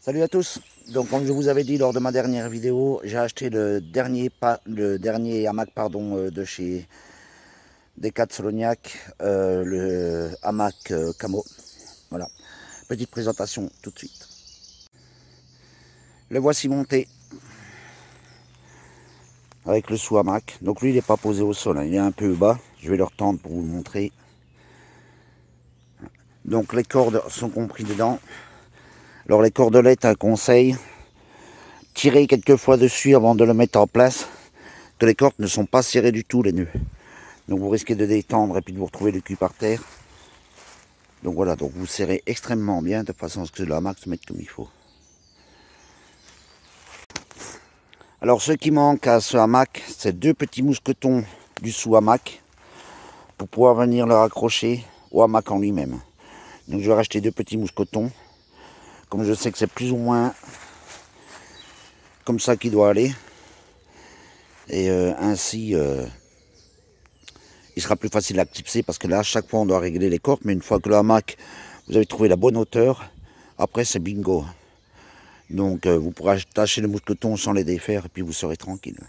Salut à tous. Donc comme je vous avais dit lors de ma dernière vidéo, j'ai acheté le dernier hamac de chez Decathloniac, le hamac camo. Voilà. Petite présentation tout de suite. Le voici monté avec le sous-hamac. Donc lui il n'est pas posé au sol, hein. Il est un peu bas. Je vais le retendre pour vous le montrer. Donc les cordes sont comprises dedans. Alors les cordelettes, un conseil, tirez quelques fois dessus avant de le mettre en place, que les cordes ne sont pas serrées du tout, les nœuds. Donc vous risquez de détendre et puis de vous retrouver le cul par terre. Donc voilà, donc vous serrez extrêmement bien de façon à ce que le hamac se mette comme il faut. Alors ce qui manque à ce hamac, c'est deux petits mousquetons du sous-hamac pour pouvoir venir le raccrocher au hamac en lui-même. Donc je vais racheter deux petits mousquetons. Comme je sais que c'est plus ou moins comme ça qu'il doit aller. Et ainsi, il sera plus facile à clipser parce que là, à chaque fois, on doit régler les cordes. Mais une fois que le hamac, vous avez trouvé la bonne hauteur, après, c'est bingo. Donc, vous pourrez attacher le mousqueton sans les défaire et puis vous serez tranquille.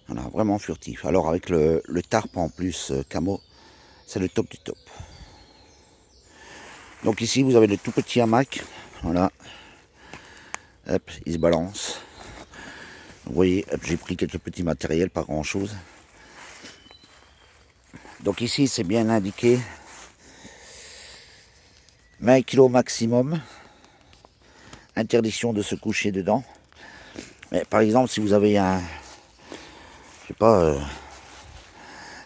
Voilà, vraiment furtif. Alors, avec le tarp en plus camo, c'est le top du top. Donc ici, vous avez le tout petit hamac. Voilà. Hop, il se balance. Vous voyez, j'ai pris quelques petits matériels, pas grand chose. Donc ici, c'est bien indiqué 20 kg maximum. Interdiction de se coucher dedans. Mais par exemple, si vous avez un, je sais pas,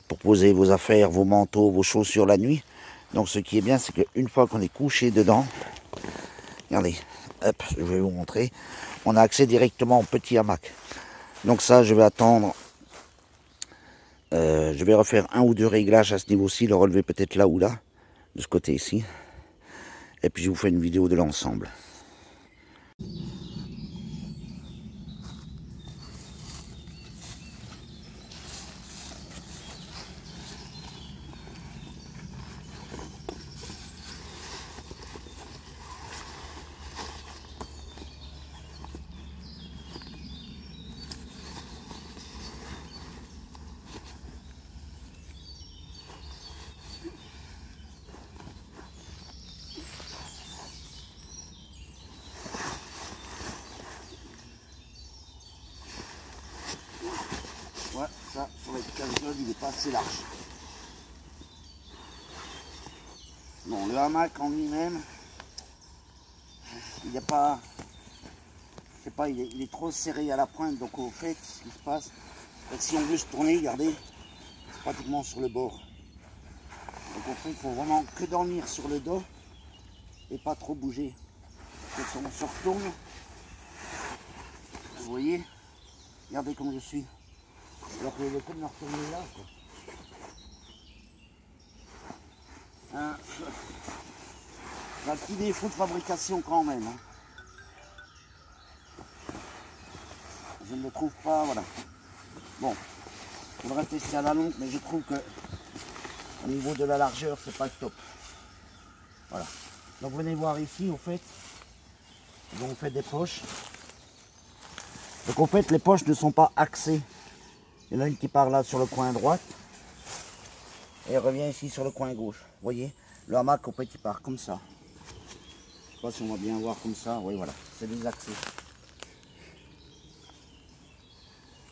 pour poser vos affaires, vos manteaux, vos chaussures la nuit. Donc ce qui est bien, c'est qu'une fois qu'on est couché dedans, regardez, hop, je vais vous montrer, on a accès directement au petit hamac. Donc ça, je vais attendre, je vais refaire un ou deux réglages à ce niveau-ci, le relever peut-être là ou là, de ce côté ici. Et puis je vous fais une vidéo de l'ensemble. Ouais, ça, sur les 15 zones, il n'est pas assez large. Bon, le hamac en lui-même, il n'est pas, je sais pas, il est trop serré à la pointe. Donc au fait, ce qui se passe, si on veut se tourner, regardez, c'est pratiquement sur le bord. Donc au fait, il faut vraiment que dormir sur le dos et pas trop bouger. Donc si on se retourne, vous voyez, regardez comme je suis. Alors que le coup de me retourner là, quoi. Hein, un petit défaut de fabrication quand même. Hein. Je ne le trouve pas, voilà. Bon, il faudrait tester à la longue, mais je trouve que au niveau de la largeur, c'est pas le top. Voilà. Donc venez voir ici, au fait, on fait des poches. Donc en fait, les poches ne sont pas axées. Il y en a une qui part là sur le coin droite et elle revient ici sur le coin gauche. Vous voyez, le hamac au fait il part comme ça. Je sais pas si on va bien voir comme ça. Oui, voilà, c'est des axés.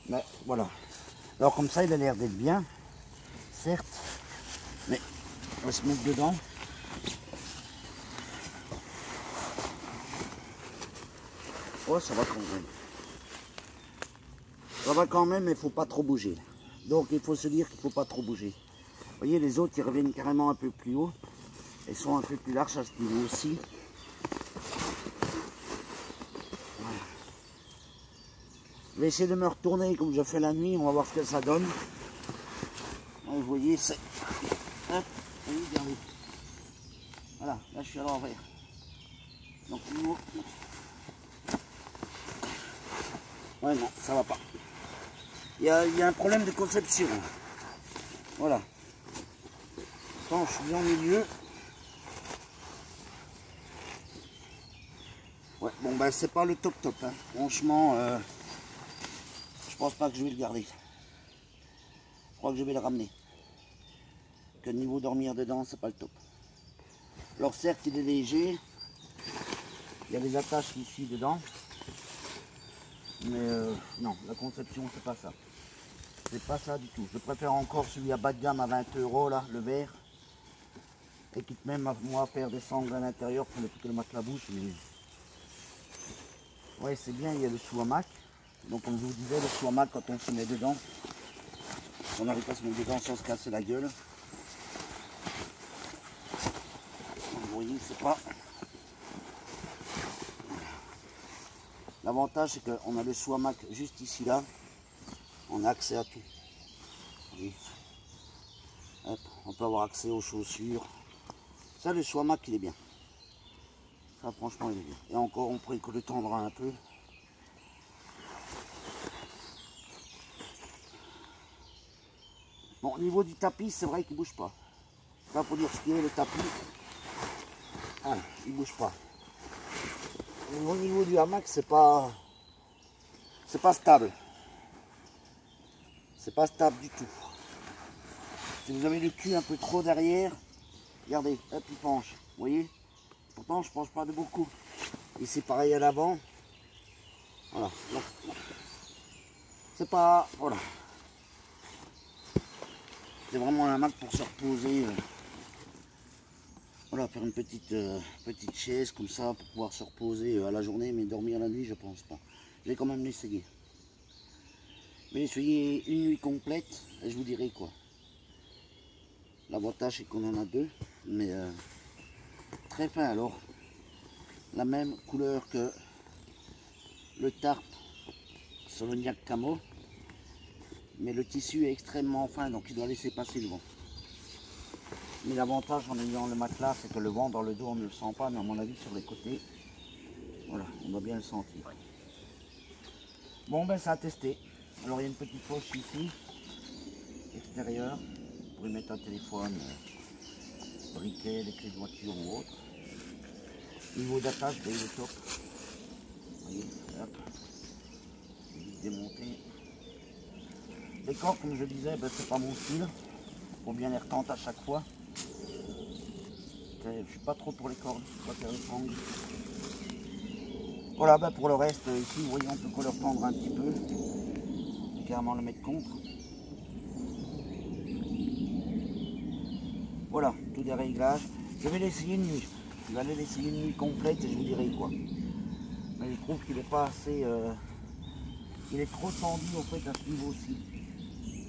Mais voilà. Alors comme ça, il a l'air d'être bien, certes, mais on va se mettre dedans. Oh, ça va quand même. Ça va quand même, mais il ne faut pas trop bouger. Donc il faut se dire qu'il ne faut pas trop bouger. Vous voyez, les autres, ils reviennent carrément un peu plus haut. Ils sont un peu plus larges à ce niveau aussi. Voilà. Je vais essayer de me retourner comme je fais la nuit. On va voir ce que ça donne. Vous voyez, c'est... Hop, regardez. Voilà, là je suis à l'envers. Donc, ouais, non, ça va pas. Il y a un problème de conception. Voilà. Quand je suis en milieu. Ouais, bon ben c'est pas le top top, hein. Franchement, je pense pas que je vais le garder. Je crois que je vais le ramener. Que niveau dormir dedans, c'est pas le top. Alors certes, il est léger. Il y a des attaches ici dedans. Mais non, la conception, c'est pas ça. C'est pas ça du tout. Je préfère encore celui à bas de gamme à 20 € là, le vert. Et quitte même à moi faire des sangles à l'intérieur pour ne plus que le matelas bouge. Mais... ouais, c'est bien, il y a le sous-hamac. Donc comme je vous disais, le sous-hamac, quand on se met dedans, on n'arrive pas à se mettre dedans sans se casser la gueule. Vous voyez, c'est pas... L'avantage, c'est qu'on a le sous-hamac juste ici, là. On a accès à tout. Oui. Hop, on peut avoir accès aux chaussures. Ça, le sous-hamac, il est bien. Ça, franchement, il est bien. Et encore, on pourrait le tendre un peu. Bon, au niveau du tapis, c'est vrai qu'il ne bouge pas. Ça, pour dire ce qui est, le tapis, ah, il ne bouge pas. Et au niveau du hamac, c'est pas stable. C'est pas stable du tout. Si vous avez le cul un peu trop derrière, regardez, hop, il penche. Vous voyez? Pourtant, je penche pas de beaucoup. Et c'est pareil à l'avant. Voilà. C'est pas... voilà. C'est vraiment un hamac pour se reposer. Voilà, faire une petite chaise comme ça pour pouvoir se reposer à la journée, mais dormir la nuit, je pense pas. Je vais quand même l'essayer. Je vais essayer une nuit complète et je vous dirai quoi. L'avantage c'est qu'on en a deux, mais très fin alors. La même couleur que le tarp Soloniac Camo, mais le tissu est extrêmement fin, donc il doit laisser passer le vent. Mais l'avantage en ayant le matelas, c'est que le vent dans le dos, on ne le sent pas, mais à mon avis sur les côtés, voilà, on doit bien le sentir. Bon ben ça a testé. Alors il y a une petite poche ici, extérieure, pour y mettre un téléphone, briquet, des clés de voiture ou autre. Niveau d'attache, ben, il est top. Vous voyez, hop, vite démonté. Les cordes, comme je disais, ben, c'est pas mon style. Faut bien les retenter à chaque fois. Je suis pas trop pour les cordes, je préfère les sangles. Voilà, ben, pour le reste, ici, vous voyez, on peut le retendre un petit peu. Carrément le mettre contre. Voilà, tous des réglages. Je vais l'essayer une nuit. Je vais aller l'essayer une nuit complète et je vous dirai quoi. Mais je trouve qu'il n'est pas assez... il est trop tendu en fait à ce niveau-ci.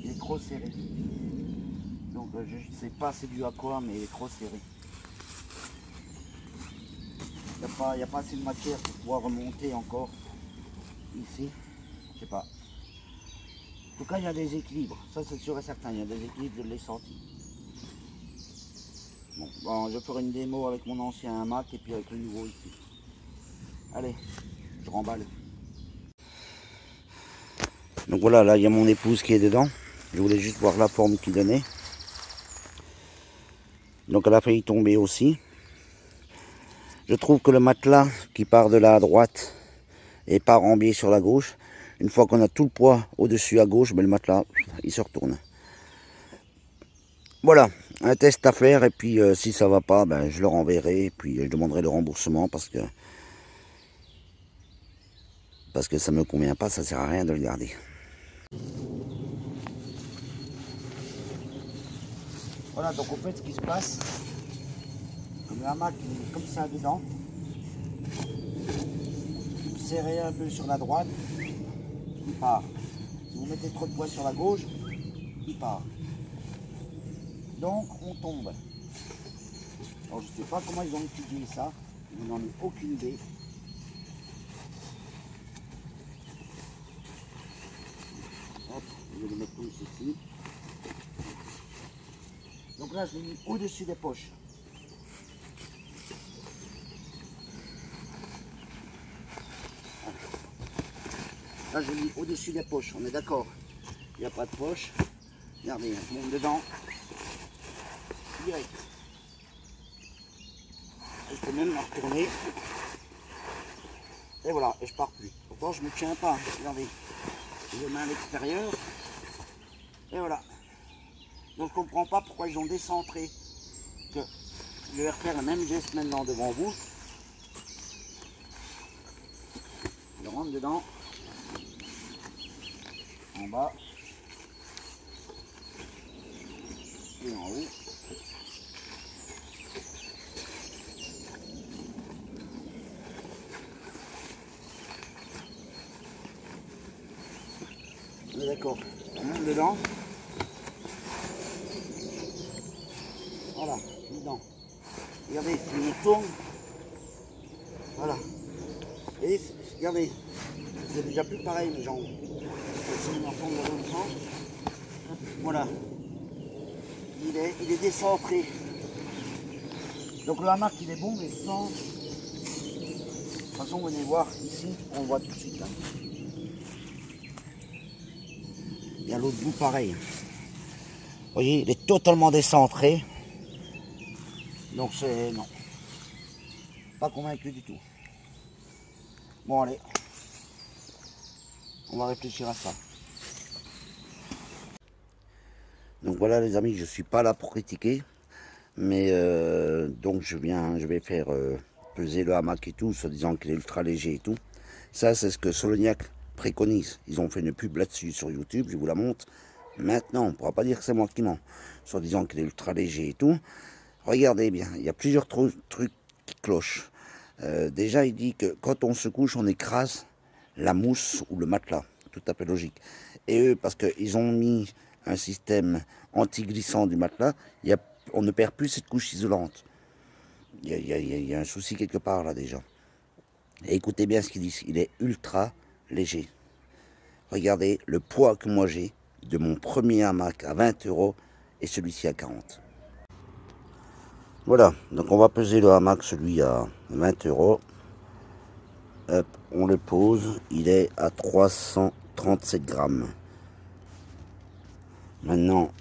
Il est trop serré. Donc je ne sais pas c'est dû à quoi, mais il est trop serré. Il n'y a pas assez de matière pour pouvoir remonter encore ici. Je sais pas. En tout cas, il y a des équilibres. Ça, c'est sûr et certain. Il y a des équilibres, je l'ai senti. Bon, je ferai une démo avec mon ancien hamac et puis avec le nouveau ici. Allez, je remballe. Donc voilà, là, il y a mon épouse qui est dedans. Je voulais juste voir la forme qu'il donnait. Donc elle a failli tomber aussi. Je trouve que le matelas qui part de là à droite et part en biais sur la gauche, une fois qu'on a tout le poids au-dessus à gauche, ben le matelas, il se retourne. Voilà, un test à faire et puis si ça va pas, ben, je le renverrai et puis je demanderai le remboursement parce que ça me convient pas, ça sert à rien de le garder. Voilà, donc en fait ce qui se passe, comme le hamac est comme ça dedans, serré un peu sur la droite, il part. Si vous mettez trop de poids sur la gauche, il part. Donc on tombe. Alors je ne sais pas comment ils ont étudié ça, je n'en ai aucune idée. Hop, je vais le mettre plus ici. Donc là je l'ai mis au-dessus des poches. Là je l'ai mis au-dessus des poches, on est d'accord. Il n'y a pas de poche. Regardez, je monte dedans. Direct. Je peux même la retourner. Et voilà, et je pars plus. Pourtant je ne me tiens pas, regardez. Je mets à l'extérieur. Et voilà. Donc je ne comprends pas pourquoi ils ont décentré. Que je vais refaire le même geste maintenant devant vous. Je rentre dedans. En bas. Et en haut. On est d'accord. On monte dedans. Voilà, dedans. Regardez, je me tourne. Voilà. Et regardez, c'est déjà plus pareil mes jambes. Je vais m'en dans l'autre sens. Voilà. Il est décentré. Donc le hamac il est bon mais sans. De toute façon vous venez voir ici, on voit tout de suite là. Et à l'autre bout pareil. Vous voyez, il est totalement décentré. Donc c'est non. Pas convaincu du tout. Bon allez. On va réfléchir à ça. Donc voilà les amis, je suis pas là pour critiquer. Mais donc je vais faire peser le hamac et tout, se disant qu'il est ultra léger et tout. Ça c'est ce que Soloniac préconise. Ils ont fait une pub là-dessus sur YouTube, je vous la montre. Maintenant, on ne pourra pas dire que c'est moi qui mens. Soit disant qu'il est ultra léger et tout. Regardez bien, il y a plusieurs trucs qui clochent. Déjà, il dit que quand on se couche, on écrase la mousse ou le matelas. Tout à fait logique. Et eux, parce qu'ils ont mis un système anti-glissant du matelas, on ne perd plus cette couche isolante. Il y a un souci quelque part là déjà. Et écoutez bien ce qu'ils disent, il est ultra léger. Regardez le poids que moi j'ai de mon premier hamac à 20 € et celui-ci à 40. Voilà, donc on va peser le hamac, celui à 20 €. Hop, on le pose, il est à 337 grammes. Maintenant,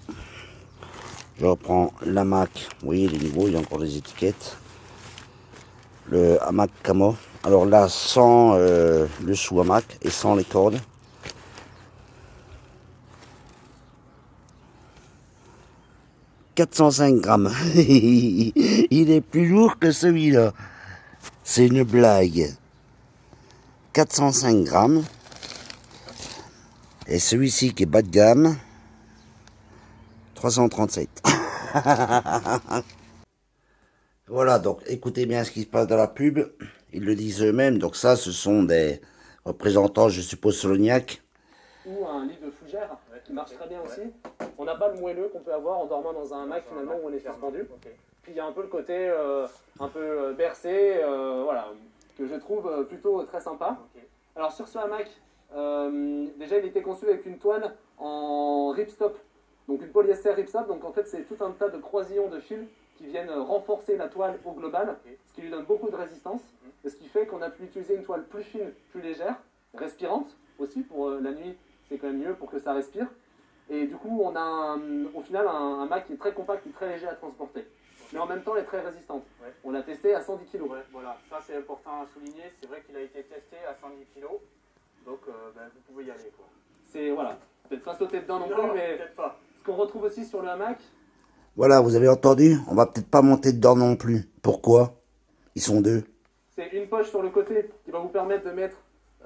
je reprends l'hamac, vous voyez les niveaux, il y a encore les étiquettes. Le hamac camo, alors là sans le sous-hamac et sans les cordes. « 405 grammes. Il est plus lourd que celui-là. C'est une blague. 405 grammes. Et celui-ci qui est bas de gamme, 337. Voilà, donc écoutez bien ce qui se passe dans la pub. Ils le disent eux-mêmes. Donc ça, ce sont des représentants, je suppose, Soloniac. Ou un lit de fougère qui marche très bien aussi. On n'a pas le moelleux qu'on peut avoir en dormant dans un hamac finalement où on est suspendu. Puis il y a un peu le côté un peu bercé, voilà, que je trouve plutôt très sympa. Alors sur ce hamac, déjà il était conçu avec une toile en ripstop, donc une polyester ripstop. Donc en fait c'est tout un tas de croisillons de fils qui viennent renforcer la toile au global, ce qui lui donne beaucoup de résistance, et ce qui fait qu'on a pu utiliser une toile plus fine, plus légère, respirante aussi pour la nuit. C'est quand même mieux pour que ça respire. Et du coup, on a au final un hamac qui est très compact et très léger à transporter. Mais en même temps, elle est très résistante. Ouais. On l'a testé à 110 kg. Ouais, voilà, ça c'est important à souligner. C'est vrai qu'il a été testé à 110 kg. Donc vous pouvez y aller. C'est voilà, peut-être pas sauter dedans non plus, mais pas. Ce qu'on retrouve aussi sur le hamac. Voilà, vous avez entendu, on va peut-être pas monter dedans non plus. Pourquoi? Ils sont deux. C'est une poche sur le côté qui va vous permettre de mettre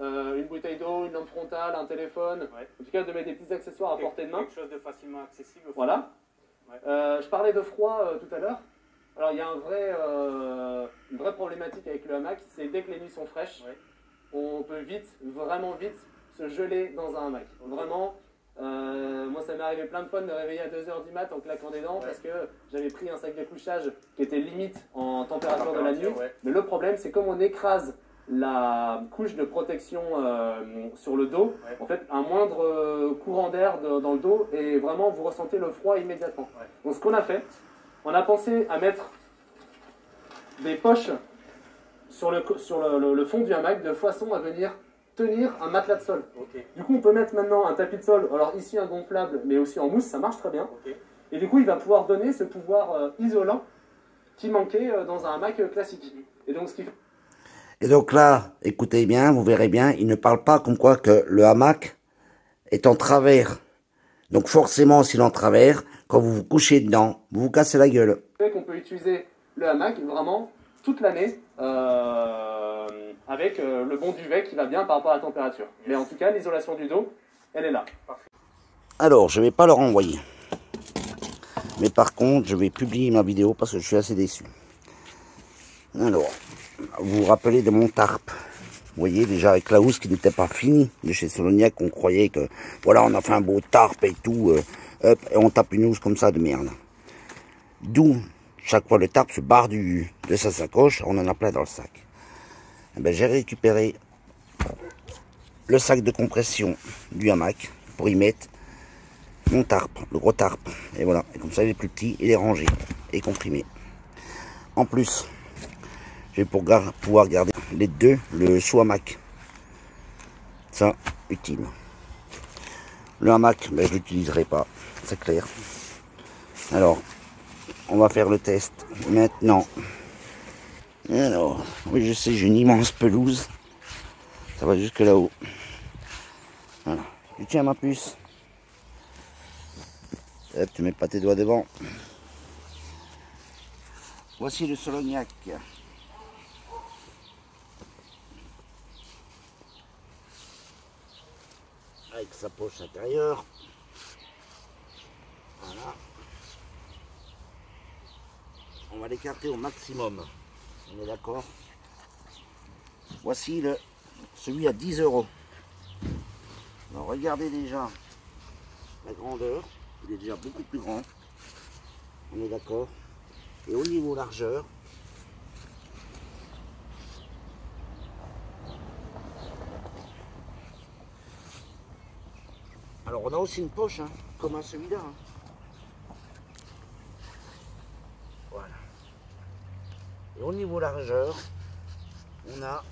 une bouteille d'eau, une lampe frontale, un téléphone, ouais. En tout cas de mettre des petits accessoires à portée de main. Quelque chose de facilement accessible. Voilà. Ouais. Je parlais de froid tout à l'heure. Alors il y a une vraie problématique avec le hamac, c'est dès que les nuits sont fraîches, ouais. On peut vite, vraiment vite, se geler dans un hamac. Okay. Vraiment, moi ça m'est arrivé plein de fois de me réveiller à 2 h du mat en claquant des dents, ouais. Parce que j'avais pris un sac de couchage qui était limite en température de la nuit. Ouais. Mais le problème c'est comme on écrase la couche de protection sur le dos, ouais. En fait un moindre courant d'air dans le dos et vraiment vous ressentez le froid immédiatement. Ouais. Donc ce qu'on a fait, on a pensé à mettre des poches sur le fond du hamac de façon à venir tenir un matelas de sol. Okay. Du coup on peut mettre maintenant un tapis de sol, alors ici un gonflable mais aussi en mousse, ça marche très bien. Okay. Et du coup il va pouvoir donner ce pouvoir isolant qui manquait dans un hamac classique. Et donc ce qui... Et donc là, écoutez bien, vous verrez bien, il ne parle pas comme quoi que le hamac est en travers. Donc forcément, s'il est en travers, quand vous vous couchez dedans, vous vous cassez la gueule. On peut utiliser le hamac vraiment toute l'année avec le bon duvet qui va bien par rapport à la température. Mais en tout cas, l'isolation du dos, elle est là. Alors, je ne vais pas leur envoyer. Mais par contre, je vais publier ma vidéo parce que je suis assez déçu. Alors, vous vous rappelez de mon tarp. Vous voyez, déjà avec la housse qui n'était pas finie de chez Soloniac, on croyait que, voilà, on a fait un beau tarp et tout, hop, et on tape une housse comme ça de merde. D'où, chaque fois le tarp se barre de sa sacoche, on en a plein dans le sac. Et ben, j'ai récupéré le sac de compression du hamac pour y mettre mon tarp, le gros tarp. Et voilà, et comme ça il est plus petit, il est rangé et comprimé. En plus, je vais pouvoir garder les deux, le sous-hamac. Ça, utile. Le hamac, ben, je ne l'utiliserai pas, c'est clair. Alors, on va faire le test maintenant. Alors, oui, je sais, j'ai une immense pelouse. Ça va jusque là-haut. Voilà. Tu tiens ma puce. Hop, tu mets pas tes doigts devant. Voici le Soloniac. Avec sa poche intérieure. Voilà. On va l'écarter au maximum. On est d'accord? Voici celui à 10 €. Alors regardez déjà la grandeur. Il est déjà beaucoup plus grand. On est d'accord? Et au niveau largeur, alors on a aussi une poche, hein, comme à celui-là. Hein. Voilà. Et au niveau largeur, on a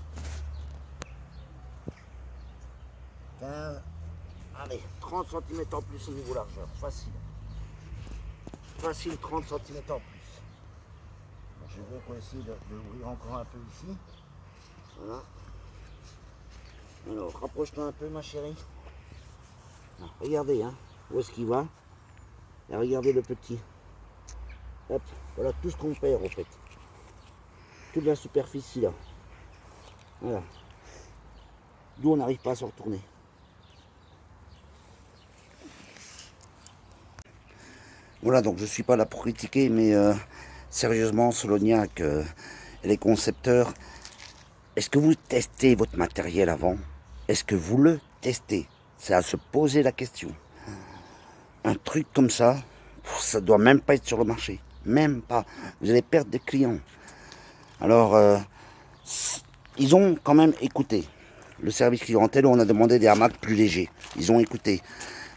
15, allez, 30 cm en plus au niveau largeur, facile. Facile, 30 cm en plus. Je vais essayer d'ouvrir encore un peu ici. Voilà. Alors, rapproche-toi un peu, ma chérie. Regardez, hein, où est-ce qu'il va. Et regardez le petit. Hop, voilà tout ce qu'on perd, en fait. Toute la superficie, là. Voilà. D'où on n'arrive pas à se retourner. Voilà, donc je ne suis pas là pour critiquer, mais sérieusement, Soloniac et les concepteurs, est-ce que vous testez votre matériel avant? Est-ce que vous le testez? C'est à se poser la question. Un truc comme ça, ça doit même pas être sur le marché. Même pas. Vous allez perdre des clients. Alors, ils ont quand même écouté. Le service clientèle, on a demandé des hamacs plus légers. Ils ont écouté.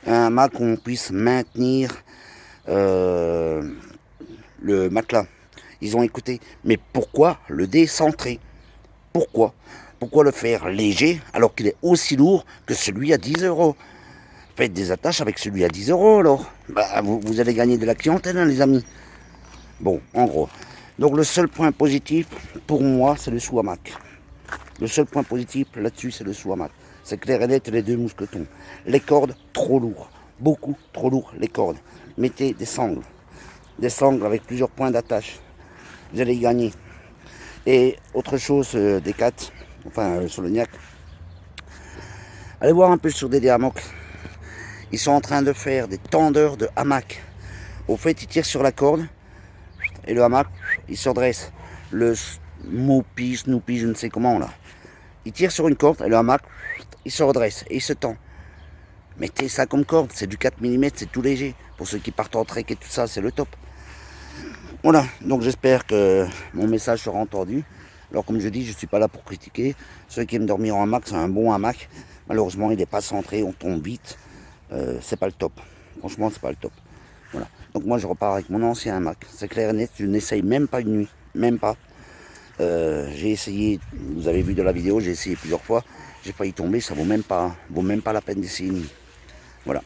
Un hamac où on puisse maintenir le matelas. Ils ont écouté. Mais pourquoi le décentrer? Pourquoi? Pourquoi le faire léger alors qu'il est aussi lourd que celui à 10 €? Faites des attaches avec celui à 10 € alors. Bah, vous allez gagner de la clientèle, hein, les amis. Bon, en gros. Donc le seul point positif, pour moi, c'est le sous-hamac. Le seul point positif là-dessus, c'est le sous-hamac. C'est clair et net, les deux mousquetons. Les cordes, trop lourd. Beaucoup trop lourd, les cordes. Mettez des sangles. Des sangles avec plusieurs points d'attache. Vous allez y gagner. Et autre chose, des 4, enfin Soloniac. Allez voir un peu sur des hamacs. Ils sont en train de faire des tendeurs de hamac. Au fait, ils tirent sur la corde et le hamac, il se redresse. Le Snoopy, je ne sais comment là. Il tire sur une corde et le hamac, il se redresse et il se tend. Mettez ça comme corde, c'est du 4 mm, c'est tout léger. Pour ceux qui partent en trek et tout ça, c'est le top. Voilà, donc j'espère que mon message sera entendu. Alors comme je dis, je ne suis pas là pour critiquer. Ceux qui aiment dormir en hamac, c'est un bon hamac. Malheureusement, il n'est pas centré, on tombe vite. C'est pas le top. Franchement, c'est pas le top. Voilà. Donc moi, je repars avec mon ancien hamac. C'est clair et net, je n'essaye même pas une nuit. Même pas. J'ai essayé, vous avez vu de la vidéo, j'ai essayé plusieurs fois. J'ai failli tomber, ça vaut même pas la peine d'essayer une nuit. Voilà.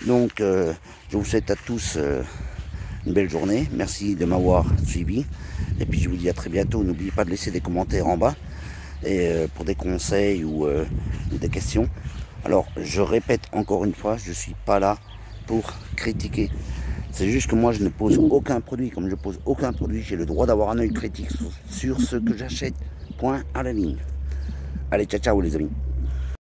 Donc, je vous souhaite à tous une belle journée. Merci de m'avoir suivi. Et puis, je vous dis à très bientôt. N'oubliez pas de laisser des commentaires en bas. pour des conseils ou des questions. Alors, je répète encore une fois, je ne suis pas là pour critiquer. C'est juste que moi, je ne pose aucun produit. Comme je pose aucun produit, j'ai le droit d'avoir un œil critique sur ce que j'achète. Point à la ligne. Allez, ciao, ciao les amis.